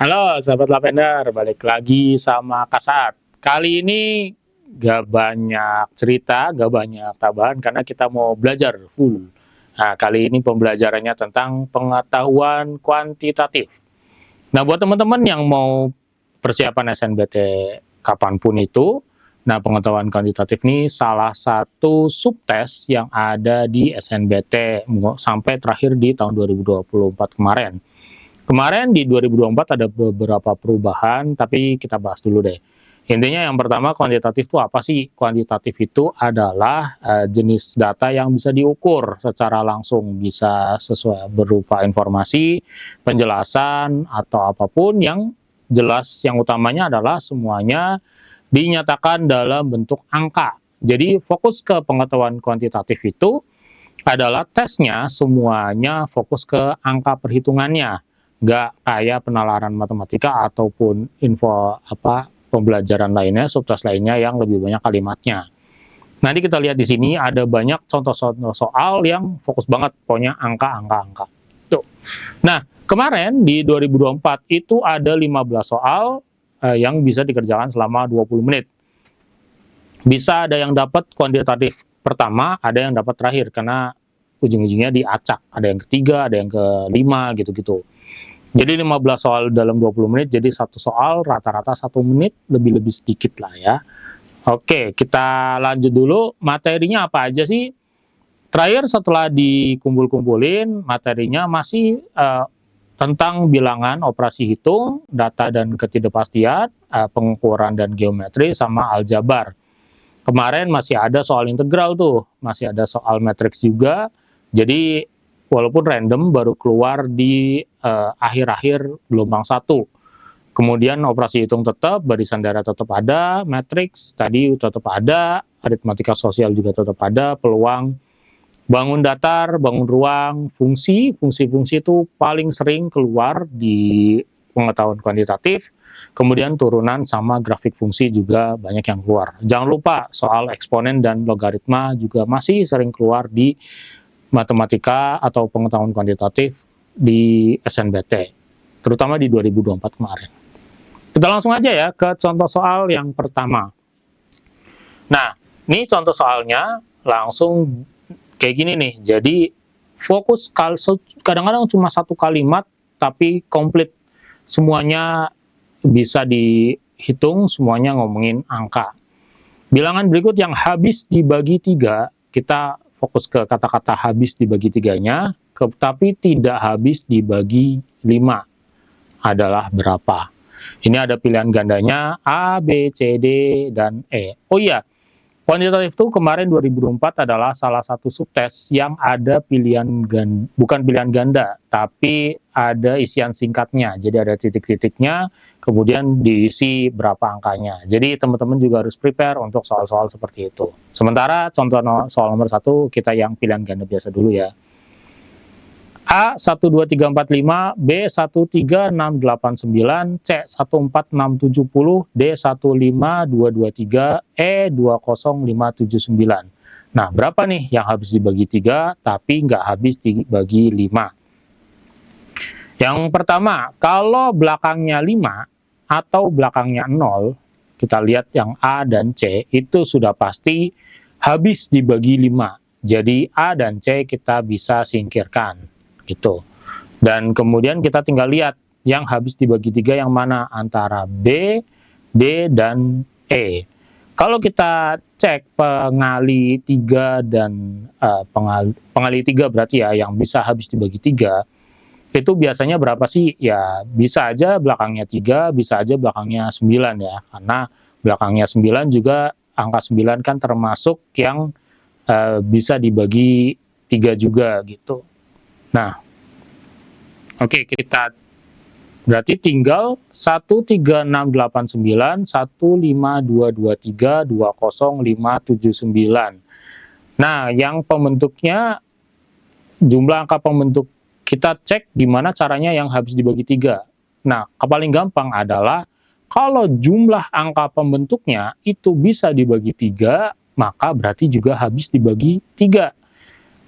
Halo sahabat Lavender, balik lagi sama Kak Saat. Kali ini gak banyak cerita, gak banyak tambahan karena kita mau belajar full. Nah, kali ini pembelajarannya tentang pengetahuan kuantitatif. Nah, buat teman-teman yang mau persiapan SNBT kapanpun itu, nah pengetahuan kuantitatif ini salah satu subtes yang ada di SNBT sampai terakhir di tahun 2024 kemarin. Kemarin di 2024 ada beberapa perubahan, tapi kita bahas dulu deh. Intinya yang pertama, kuantitatif itu apa sih? Kuantitatif itu adalah jenis data yang bisa diukur secara langsung, bisa sesuai berupa informasi, penjelasan, atau apapun yang jelas. Yang utamanya adalah semuanya dinyatakan dalam bentuk angka. Jadi fokus ke pengetahuan kuantitatif itu adalah tesnya semuanya fokus ke angka perhitungannya, nggak kayak penalaran matematika ataupun info pembelajaran lainnya, subtas lainnya yang lebih banyak kalimatnya. Nanti kita lihat di sini ada banyak contoh-contoh soal yang fokus banget pokoknya angka. Tuh. Nah, kemarin di 2024 itu ada 15 soal yang bisa dikerjakan selama 20 menit. Bisa ada yang dapat kuantitatif pertama, ada yang dapat terakhir karena ujung-ujungnya diacak. Ada yang ketiga, ada yang kelima gitu-gitu. Jadi 15 soal dalam 20 menit, jadi satu soal rata-rata 1 menit, lebih-lebih sedikit lah ya. Oke, kita lanjut dulu. Materinya apa aja sih? Terakhir setelah dikumpul-kumpulin, materinya masih tentang bilangan, operasi hitung, data dan ketidakpastian, pengukuran dan geometri, sama aljabar. Kemarin masih ada soal integral tuh, masih ada soal matriks juga. Jadi walaupun random baru keluar di akhir-akhir gelombang 1. Kemudian operasi hitung tetap, barisan daerah tetap ada, matriks tadi tetap ada, aritmatika sosial juga tetap ada, peluang, bangun datar, bangun ruang, fungsi-fungsi itu paling sering keluar di pengetahuan kuantitatif. Kemudian turunan sama grafik fungsi juga banyak yang keluar. Jangan lupa soal eksponen dan logaritma juga masih sering keluar di matematika atau pengetahuan kuantitatif di SNBT, terutama di 2024 kemarin. Kita langsung aja ya ke contoh soal yang pertama. Nah, ini contoh soalnya langsung kayak gini nih. Jadi fokus kadang-kadang cuma satu kalimat tapi komplit, semuanya bisa dihitung, semuanya ngomongin angka. Bilangan berikut yang habis dibagi 3, kita fokus ke kata-kata habis dibagi 3-nya, tapi tidak habis dibagi 5 adalah berapa. Ini ada pilihan gandanya A, B, C, D, dan E. Oh iya, kuantitatif itu kemarin 2024 adalah salah satu subtes yang ada pilihan ganda, bukan pilihan ganda, tapi ada isian singkatnya. Jadi ada titik-titiknya, kemudian diisi berapa angkanya. Jadi teman-teman juga harus prepare untuk soal-soal seperti itu. Sementara contoh soal nomor 1 kita yang pilihan ganda biasa dulu ya. A 12345, B 13689, C 14670, D 15223, E 20579. Nah, berapa nih yang habis dibagi 3 tapi nggak habis dibagi 5? Yang pertama, kalau belakangnya 5 atau belakangnya 0, kita lihat yang A dan C itu sudah pasti habis dibagi 5. Jadi A dan C kita bisa singkirkan gitu. Dan kemudian kita tinggal lihat yang habis dibagi 3 yang mana, antara B, D, dan E. Kalau kita cek pengali 3 dan pengali 3 berarti ya yang bisa habis dibagi 3, itu biasanya berapa sih? Ya bisa aja belakangnya 3, bisa aja belakangnya 9 ya. Karena belakangnya 9 juga, angka 9 kan termasuk yang bisa dibagi 3 juga gitu. Nah, oke, kita berarti tinggal 13689, 15223, 20579. Nah, yang pembentuknya, jumlah angka pembentuk, kita cek gimana caranya yang habis dibagi 3. Nah, paling gampang adalah kalau jumlah angka pembentuknya itu bisa dibagi 3, maka berarti juga habis dibagi 3.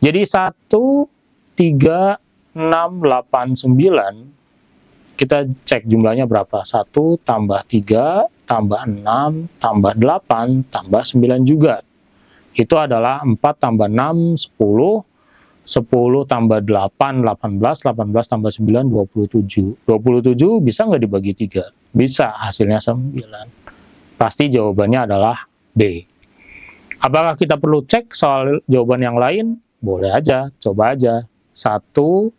Jadi 1, 3, 6, 8, 9 kita cek jumlahnya berapa. 1 tambah 3 tambah 6 tambah 8 tambah 9 juga. Itu adalah 4 tambah 6, 10. 10 tambah 8, 18. 18 tambah 9, 27. 27 bisa nggak dibagi 3? Bisa, hasilnya 9. Pasti jawabannya adalah D. Apakah kita perlu cek soal jawaban yang lain? Boleh aja, coba aja. 1,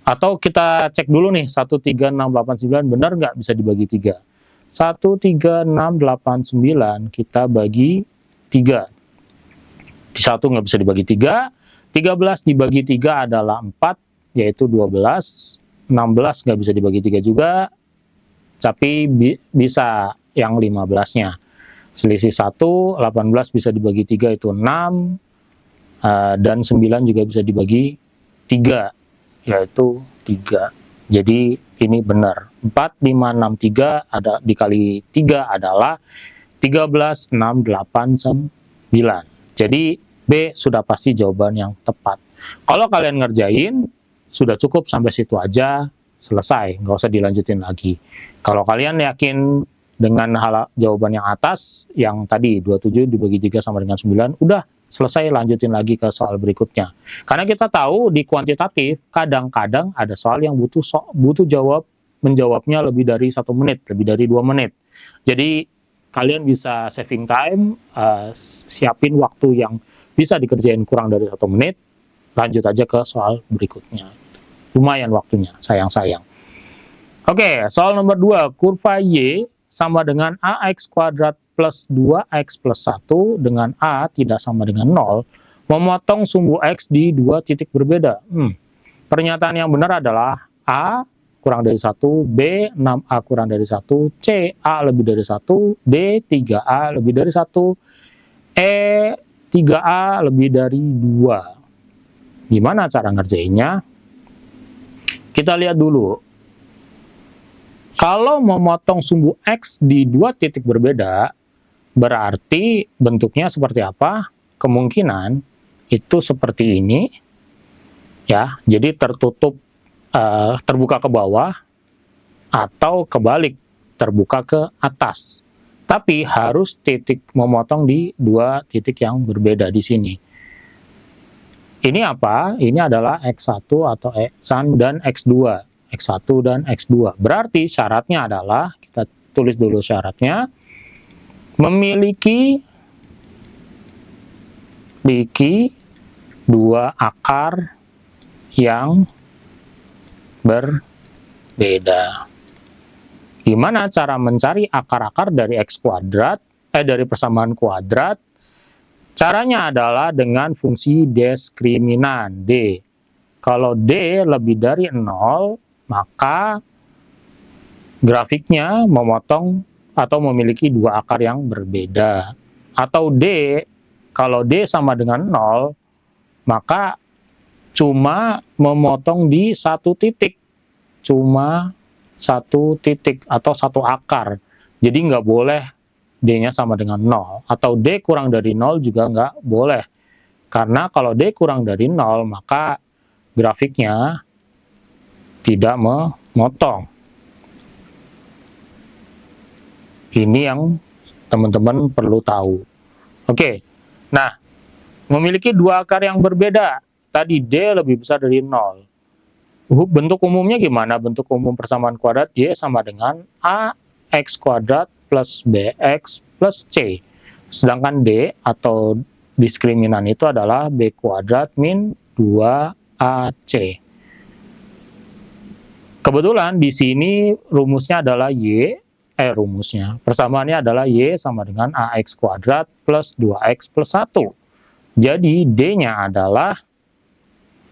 atau kita cek dulu nih, 1, 3, 6, 8, 9, benar nggak bisa dibagi 3? 1, 3, 6, 8, 9, kita bagi 3. Di 1 nggak bisa dibagi 3, 13 dibagi 3 adalah 4, yaitu 12, 16 nggak bisa dibagi 3 juga, tapi bisa yang 15-nya. Selisih 1, 18 bisa dibagi 3 itu 6, dan 9 juga bisa dibagi 3. Yaitu 3. Jadi ini benar. 4, 5, 6, 3 ada dikali 3 adalah 13, 6, 8, 9. Jadi B sudah pasti jawaban yang tepat. Kalau kalian ngerjain, sudah cukup sampai situ aja, selesai. Nggak usah dilanjutin lagi. Kalau kalian yakin dengan jawaban yang atas, yang tadi 27 dibagi 3 sama dengan 9, udah selesai, lanjutin lagi ke soal berikutnya. Karena kita tahu di kuantitatif kadang-kadang ada soal yang butuh menjawabnya lebih dari 1 menit, lebih dari 2 menit. Jadi kalian bisa saving time, siapin waktu yang bisa dikerjain kurang dari 1 menit, lanjut aja ke soal berikutnya. Lumayan waktunya, sayang-sayang. Oke, soal nomor 2, kurva Y sama dengan AX kuadrat plus 2X plus 1 dengan A tidak sama dengan 0, memotong sumbu X di 2 titik berbeda. Pernyataan yang benar adalah A kurang dari 1, B 6A kurang dari 1, C A lebih dari 1, D 3A lebih dari 1, E 3A lebih dari 2. Gimana cara ngerjainnya? Kita lihat dulu. Kalau memotong sumbu X di 2 titik berbeda, berarti bentuknya seperti apa? Kemungkinan itu seperti ini, ya. Jadi tertutup, terbuka ke bawah, atau kebalik, terbuka ke atas. Tapi harus titik memotong di 2 titik yang berbeda di sini. Ini apa? Ini adalah X1 atau X1 dan X2. X1 dan X2. Berarti syaratnya adalah, kita tulis dulu syaratnya, memiliki 2 akar yang berbeda. Gimana cara mencari akar-akar dari X kuadrat, dari persamaan kuadrat? Caranya adalah dengan fungsi diskriminan D. Kalau D lebih dari 0, maka grafiknya memotong atau memiliki 2 akar yang berbeda. Atau D, kalau D sama dengan 0, maka cuma memotong di 1 titik. Cuma 1 titik atau 1 akar. Jadi nggak boleh D-nya sama dengan 0. Atau D kurang dari 0 juga nggak boleh. Karena kalau D kurang dari 0, maka grafiknya tidak memotong. Ini yang teman-teman perlu tahu. Oke, nah, memiliki 2 akar yang berbeda. Tadi D lebih besar dari 0. Bentuk umumnya gimana? Bentuk umum persamaan kuadrat Y sama dengan AX kuadrat plus BX plus C. Sedangkan D atau diskriminan itu adalah B kuadrat min 2AC. Kebetulan di sini rumusnya adalah persamaannya adalah Y sama dengan AX kuadrat plus 2X plus 1. Jadi D-nya adalah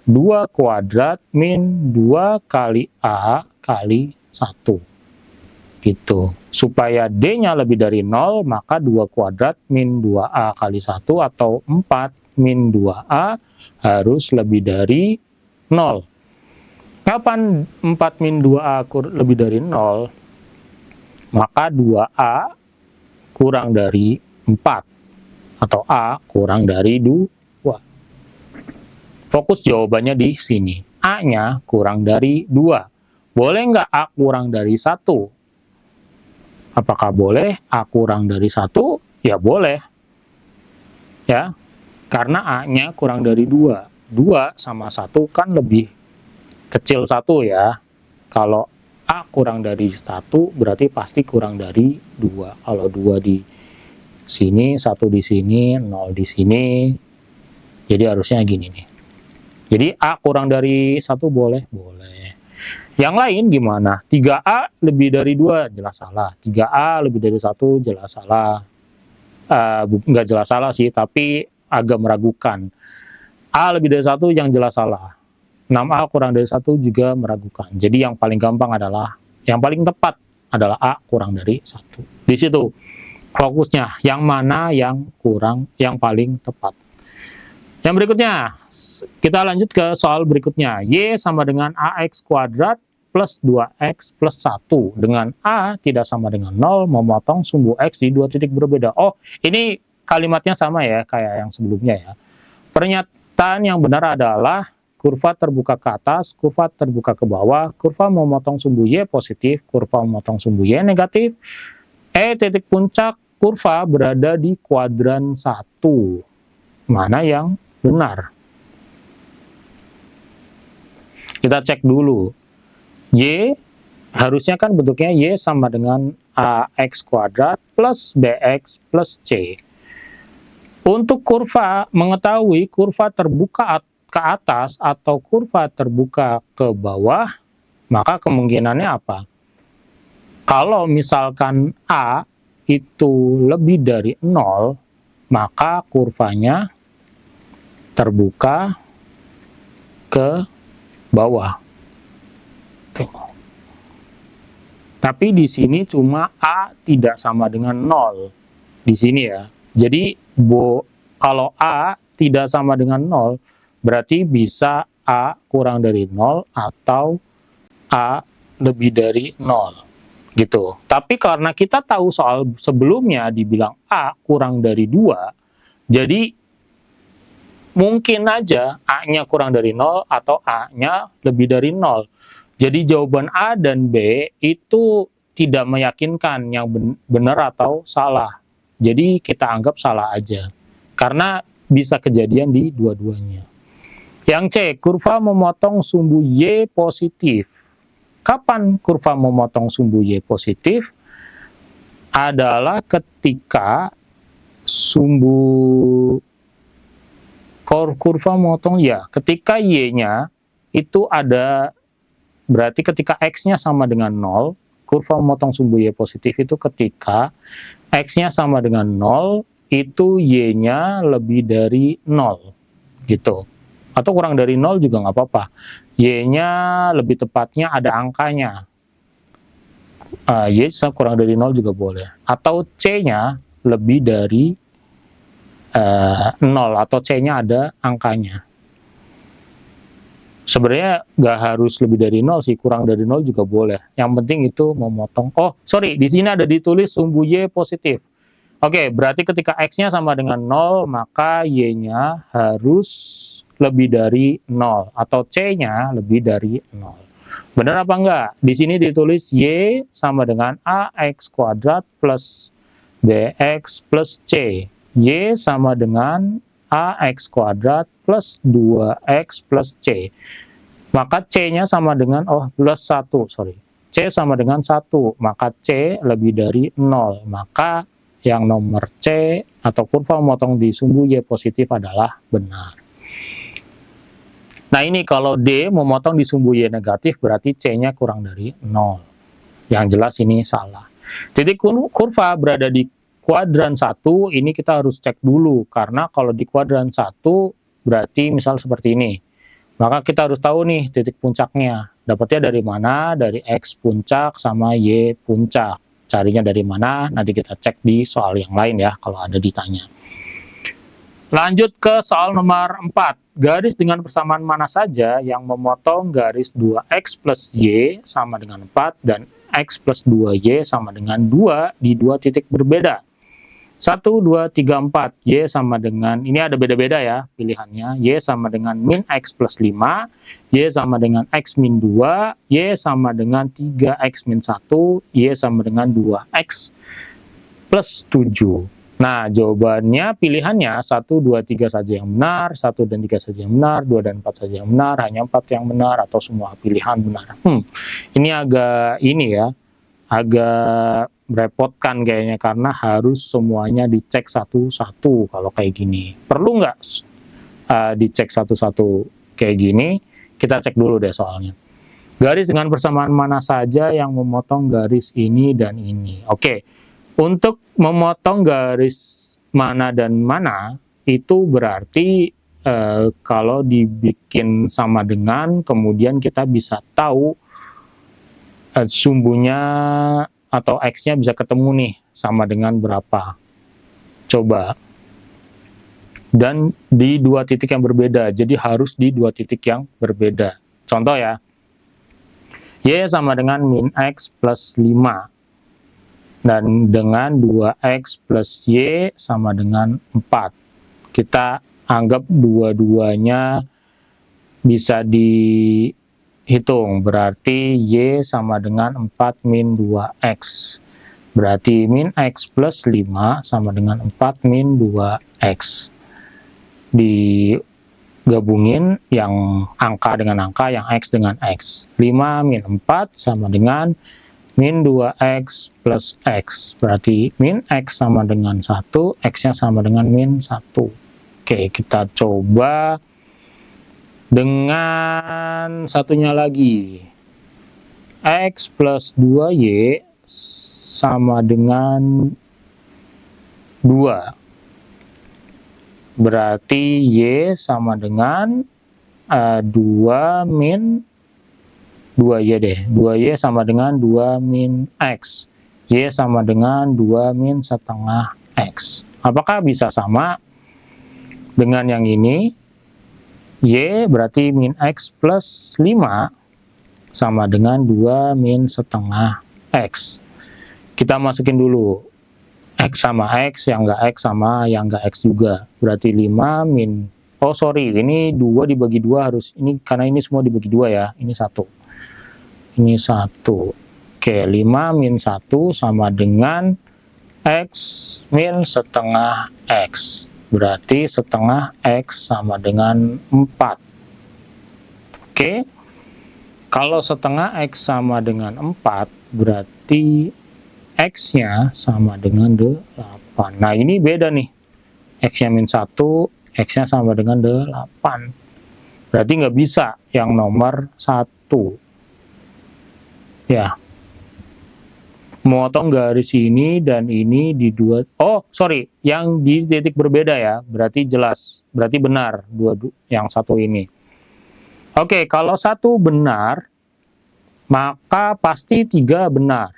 2 kuadrat min 2 kali A kali 1. Gitu. Supaya D-nya lebih dari 0, maka 2 kuadrat min 2A kali 1 atau 4 min 2A harus lebih dari 0. Kapan 4 min 2A lebih dari 0? Maka 2A kurang dari 4. Atau A kurang dari 2. Fokus jawabannya di sini. A-nya kurang dari 2. Boleh nggak A kurang dari 1? Apakah boleh A kurang dari 1? Ya boleh. Ya, karena A-nya kurang dari 2. 2 sama 1 kan lebih kecil 1 ya. Kalau A kurang dari 1 berarti pasti kurang dari 2. Kalau 2 di sini, 1 di sini, 0 di sini. Jadi harusnya gini nih. Jadi A kurang dari 1 boleh? Boleh. Yang lain gimana? 3A lebih dari 2 jelas salah. 3A lebih dari 1 jelas salah. Nggak jelas salah sih, tapi agak meragukan. A lebih dari 1 yang jelas salah. 6A kurang dari 1 juga meragukan. Jadi yang paling gampang adalah, yang paling tepat adalah A kurang dari 1. Di situ fokusnya, yang mana yang kurang, yang paling tepat. Yang berikutnya, kita lanjut ke soal berikutnya. Y sama dengan AX kuadrat plus 2X plus 1. Dengan A tidak sama dengan 0, memotong sumbu X di 2 titik berbeda. Oh, ini kalimatnya sama ya, kayak yang sebelumnya ya. Pernyataan yang benar adalah kurva terbuka ke atas, kurva terbuka ke bawah, kurva memotong sumbu Y positif, kurva memotong sumbu Y negatif. Titik puncak kurva berada di kuadran 1. Mana yang benar? Kita cek dulu. Y harusnya kan bentuknya Y sama dengan AX kuadrat plus BX plus C. Untuk kurva, mengetahui kurva terbuka ke atas atau kurva terbuka ke bawah, maka kemungkinannya apa? Kalau misalkan A itu lebih dari 0, maka kurvanya terbuka ke bawah. Tapi di sini cuma A tidak sama dengan 0. Di sini ya. Jadi kalau A tidak sama dengan 0, berarti bisa A kurang dari 0 atau A lebih dari 0. Gitu. Tapi karena kita tahu soal sebelumnya dibilang A kurang dari 2, jadi mungkin aja A-nya kurang dari 0 atau A-nya lebih dari 0. Jadi jawaban A dan B itu tidak meyakinkan yang benar atau salah. Jadi kita anggap salah aja. Karena bisa kejadian di dua-duanya. Yang C, kurva memotong sumbu Y positif. Kapan kurva memotong sumbu Y positif? Adalah ketika sumbu kurva memotong ya, ketika Y-nya itu ada, berarti ketika X-nya sama dengan 0, kurva memotong sumbu Y positif itu ketika X-nya sama dengan 0, itu Y-nya lebih dari 0. Gitu. Atau kurang dari 0 juga nggak apa-apa. Y-nya lebih tepatnya ada angkanya. Y kurang dari 0 juga boleh. Atau C-nya lebih dari 0 atau C-nya ada angkanya. Sebenarnya nggak harus lebih dari 0 sih, kurang dari 0 juga boleh. Yang penting itu memotong. Oh, sorry, di sini ada ditulis sumbu Y positif. Oke, berarti ketika X-nya sama dengan 0, maka Y-nya harus lebih dari 0. Atau C-nya lebih dari 0. Benar apa enggak? Di sini ditulis Y sama dengan AX kuadrat plus BX plus C. Y sama dengan AX kuadrat plus 2X plus C. Maka C-nya sama dengan, plus 1, sorry. C sama dengan 1, maka C lebih dari 0. Maka yang nomor C atau kurva memotong di sumbu Y positif adalah benar. Nah ini kalau D memotong di sumbu Y negatif berarti C-nya kurang dari 0. Yang jelas ini salah. Titik kurva berada di kuadran 1, ini kita harus cek dulu. Karena kalau di kuadran 1 berarti misal seperti ini. Maka kita harus tahu nih titik puncaknya. Dapatnya dari mana? Dari X puncak sama Y puncak. Carinya dari mana? Nanti kita cek di soal yang lain ya, kalau ada ditanya. Lanjut ke soal nomor 4. Garis dengan persamaan mana saja yang memotong garis 2X plus Y sama dengan 4 dan X plus 2Y sama dengan 2 di 2 titik berbeda. 1, 2, 3, 4. Y sama dengan, ini ada beda-beda ya pilihannya. Y sama dengan min X plus 5. Y sama dengan X min 2. Y sama dengan 3X min 1. Y sama dengan 2X plus 7. Nah, jawabannya pilihannya 1, 2, 3 saja yang benar, 1 dan 3 saja yang benar, 2 dan 4 saja yang benar, hanya 4 yang benar, atau semua pilihan benar. Ini agak agak merepotkan kayaknya, karena harus semuanya dicek satu-satu kalau kayak gini. Perlu nggak dicek satu-satu kayak gini? Kita cek dulu deh soalnya. Garis dengan persamaan mana saja yang memotong garis ini dan ini? Oke, untuk memotong garis mana dan mana, itu berarti kalau dibikin sama dengan, kemudian kita bisa tahu sumbunya atau X-nya bisa ketemu nih, sama dengan berapa. Coba. Dan di dua titik yang berbeda, jadi harus di dua titik yang berbeda. Contoh ya, Y sama dengan min X plus 5. Dan dengan 2X plus Y sama dengan 4. Kita anggap dua-duanya bisa dihitung. Berarti Y sama dengan 4 min 2X. Berarti min X plus 5 sama dengan 4 min 2X. Digabungin yang angka dengan angka, yang X dengan X. 5 min 4 sama dengan min 2X plus X. Berarti min X sama dengan 1, X-nya sama dengan min 1. Oke, kita coba dengan satunya lagi. X plus 2Y sama dengan 2. Berarti Y sama dengan 2 min 2Y deh. 2Y sama dengan 2 min X. Y sama dengan 2 min setengah X. Apakah bisa sama dengan yang ini? Y berarti min X plus 5 sama dengan 2 min setengah X. Kita masukin dulu. X sama X, yang enggak X sama yang enggak X juga. Berarti 5 min, oh sorry, ini 2 dibagi 2 harus, ini karena ini semua dibagi 2 ya, ini 1. Ini 1. Oke, 5 min 1 sama dengan X min setengah X. Berarti setengah X sama dengan 4. Oke. Kalau setengah X sama dengan 4, berarti X-nya sama dengan 8. Nah, ini beda nih. X-nya min 1, X-nya sama dengan 8. Berarti nggak bisa yang nomor 1. Ya, memotong garis ini dan ini di dua, oh sorry, yang di titik berbeda ya, berarti jelas, berarti benar yang satu ini. Oke, kalau satu benar, maka pasti 3 benar.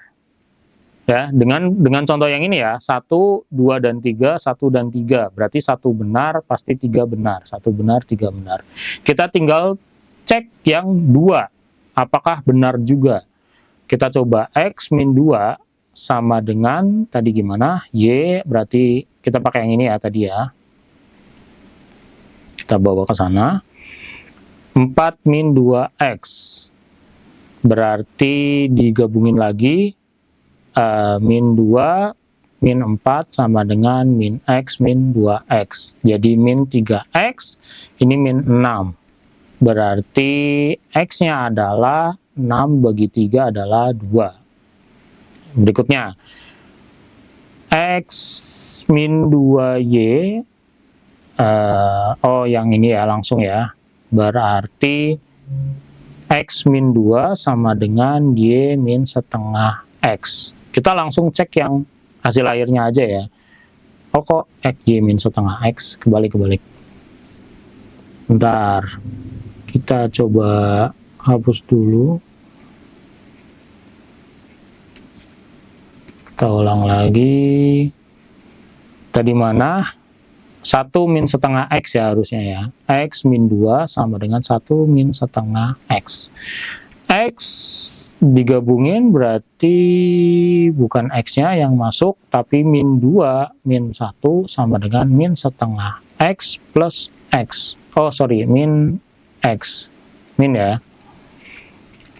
Ya, dengan contoh yang ini ya, 1, 2 dan 3, 1 dan 3, berarti 1 benar, pasti 3 benar, 1 benar, 3 benar. Kita tinggal cek yang 2, apakah benar juga. Kita coba X min 2 sama dengan, tadi gimana? Y, berarti kita pakai yang ini ya tadi ya. Kita bawa ke sana. 4 min 2X. Berarti digabungin lagi. Min 2, min 4 sama dengan min X min 2X. Jadi min 3X, ini min 6. Berarti X-nya adalah 6 bagi 3 adalah 2. Berikutnya, X min 2Y, oh yang ini ya langsung ya, berarti X min 2 sama dengan Y min setengah X. Kita langsung cek yang hasil akhirnya aja ya. Oh kok X Y min setengah X, kebalik. Bentar, kita coba hapus dulu. Kita ulang lagi. Tadi mana? 1 min setengah X ya harusnya ya. X min 2 sama dengan 1 min setengah X. X digabungin berarti bukan X-nya yang masuk, tapi min 2, min 1 sama dengan min setengah. X plus X. Oh, sorry, min X. Min ya.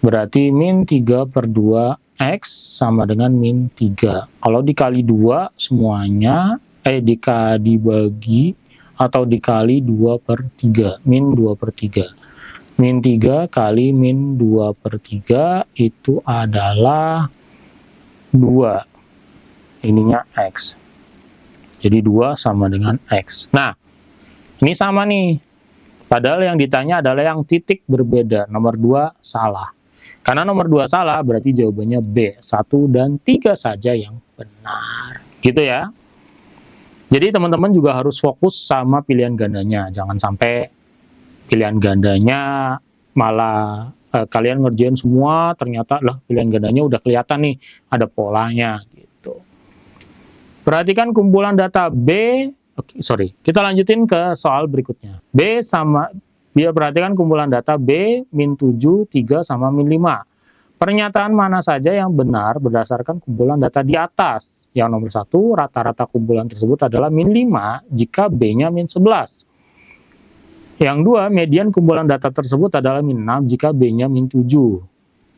Berarti min 3 per 2 X sama dengan min 3. Kalau dikali 2 semuanya, dibagi atau dikali 2 per 3. Min 2 per 3. Min 3 kali min 2 per 3 itu adalah 2. Ininya X. Jadi 2 sama dengan X. Nah, ini sama nih. Padahal yang ditanya adalah yang titik berbeda. Nomor 2 salah. Karena nomor 2 salah, berarti jawabannya B. 1 dan 3 saja yang benar. Gitu ya. Jadi teman-teman juga harus fokus sama pilihan gandanya. Jangan sampai pilihan gandanya malah kalian ngerjain semua, ternyata lah pilihan gandanya udah kelihatan nih, ada polanya gitu. Perhatikan kumpulan data B. Kita lanjutin ke soal berikutnya. Perhatikan kumpulan data B, min 7, 3, sama min 5. Pernyataan mana saja yang benar berdasarkan kumpulan data di atas? Yang nomor 1, rata-rata kumpulan tersebut adalah min 5 jika B-nya min 11. Yang 2, median kumpulan data tersebut adalah min 6 jika B-nya min 7.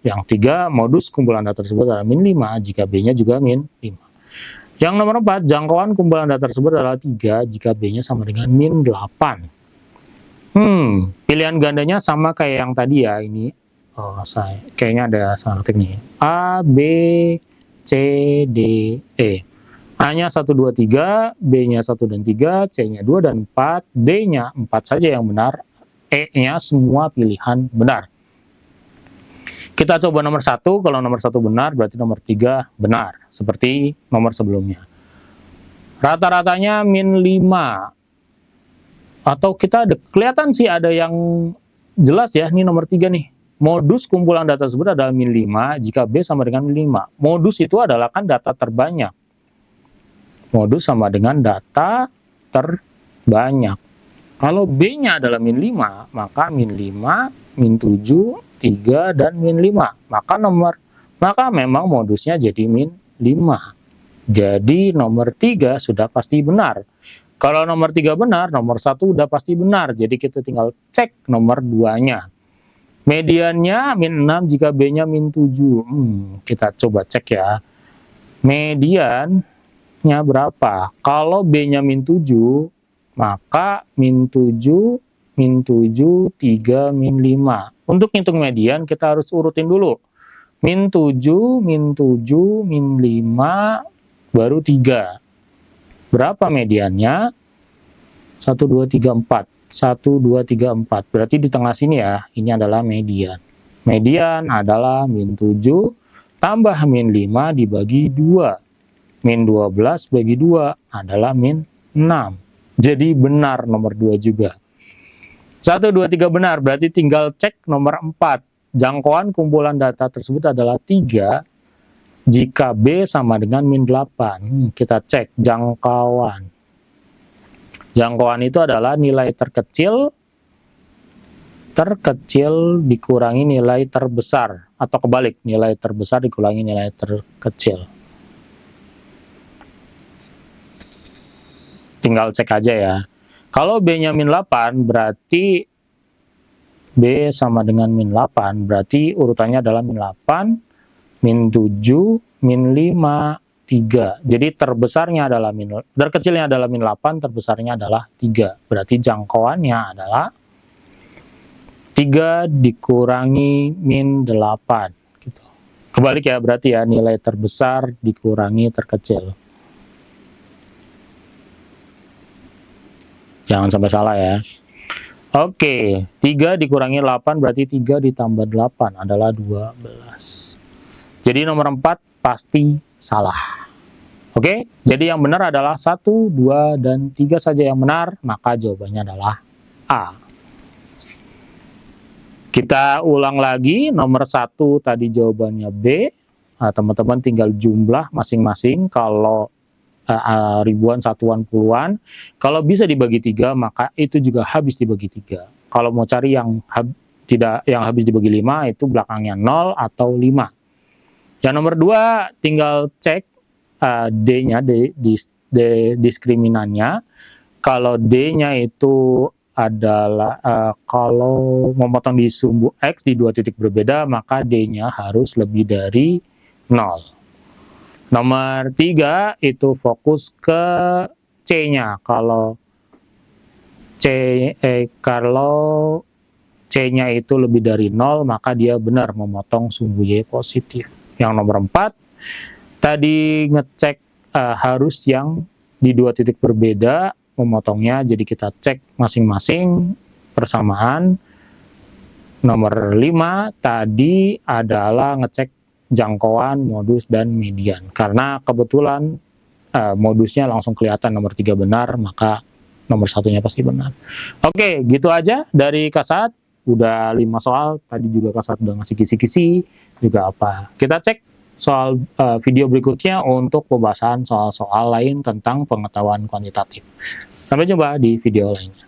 Yang 3, modus kumpulan data tersebut adalah min 5 jika B-nya juga min 5. Yang nomor 4, jangkauan kumpulan data tersebut adalah 3 jika B-nya sama dengan min 8. Pilihan gandanya sama kayak yang tadi ya. Ini kayaknya ada salah ketik nih. A, B, C, D, E. A-nya 1, 2, 3, B-nya 1 dan 3, C-nya 2 dan 4, D-nya 4 saja yang benar, E-nya semua pilihan benar. Kita coba nomor 1, kalau nomor 1 benar, berarti nomor 3 benar, seperti nomor sebelumnya. Rata-ratanya min 5, atau kita kelihatan sih ada yang jelas ya, ini nomor 3 nih. Modus kumpulan data tersebut adalah min 5 jika B sama dengan min 5. Modus itu adalah kan data terbanyak. Modus sama dengan data terbanyak. Kalau B-nya adalah min 5, maka min 5, min 7, 3, dan min 5. Maka memang modusnya jadi min 5. Jadi nomor 3 sudah pasti benar. Kalau nomor 3 benar, nomor 1 udah pasti benar. Jadi kita tinggal cek nomor 2-nya. Mediannya min 6 jika B-nya min 7. Kita coba cek ya. Mediannya berapa? Kalau B-nya min 7, maka min 7, min 7, 3, min 5. Untuk ngitung median, kita harus urutin dulu. Min 7, min 7, min 5, baru 3. Berapa mediannya? 1, 2, 3, 4. 1, 2, 3, 4. Berarti di tengah sini ya, ini adalah median. Median adalah min 7 tambah min 5 dibagi 2. Min 12 bagi 2 adalah min 6. Jadi benar nomor 2 juga. 1, 2, 3 benar, berarti tinggal cek nomor 4. Jangkauan kumpulan data tersebut adalah 3 jika B sama dengan min 8. Kita cek jangkauan. Jangkauan itu adalah nilai terkecil dikurangi nilai terbesar. Atau kebalik, nilai terbesar dikurangi nilai terkecil. Tinggal cek aja ya. Kalau B-nya min 8, berarti B sama dengan min 8, berarti urutannya adalah min 8, min 7, min 5, 3. Jadi terkecilnya adalah min 8, terbesarnya adalah 3. Berarti jangkauannya adalah 3 dikurangi min 8. Gitu. Kebalik ya, berarti ya, nilai terbesar dikurangi terkecil. Jangan sampai salah ya. Oke, 3 dikurangi 8 berarti 3 ditambah 8 adalah 12. Jadi nomor 4 pasti salah. Oke, jadi yang benar adalah 1, 2, dan 3 saja yang benar, maka jawabannya adalah A. Kita ulang lagi, nomor 1 tadi jawabannya B. Teman-teman tinggal jumlah masing-masing, kalau ribuan, satuan, puluhan. Kalau bisa dibagi 3, maka itu juga habis dibagi 3. Kalau mau cari yang tidak yang habis dibagi 5 itu belakangnya 0 atau 5. Yang nomor 2 tinggal cek D-nya, diskriminannya. Kalau D-nya itu adalah kalau memotong di sumbu X di 2 titik berbeda, maka D-nya harus lebih dari 0. Nomor 3 itu fokus ke C-nya. Kalau C-nya itu lebih dari 0, maka dia benar memotong sumbu Y positif. Yang nomor 4, tadi ngecek harus yang di 2 titik berbeda memotongnya, jadi kita cek masing-masing persamaan. Nomor 5 tadi adalah ngecek jangkauan, modus, dan median. Karena kebetulan modusnya langsung kelihatan nomor 3 benar, maka nomor 1-nya pasti benar. Oke, gitu aja dari Kasat. Udah 5 soal, tadi juga Kasat udah ngasih kisi-kisi juga apa. Kita cek soal video berikutnya untuk pembahasan soal-soal lain tentang pengetahuan kuantitatif. Sampai jumpa di video lainnya.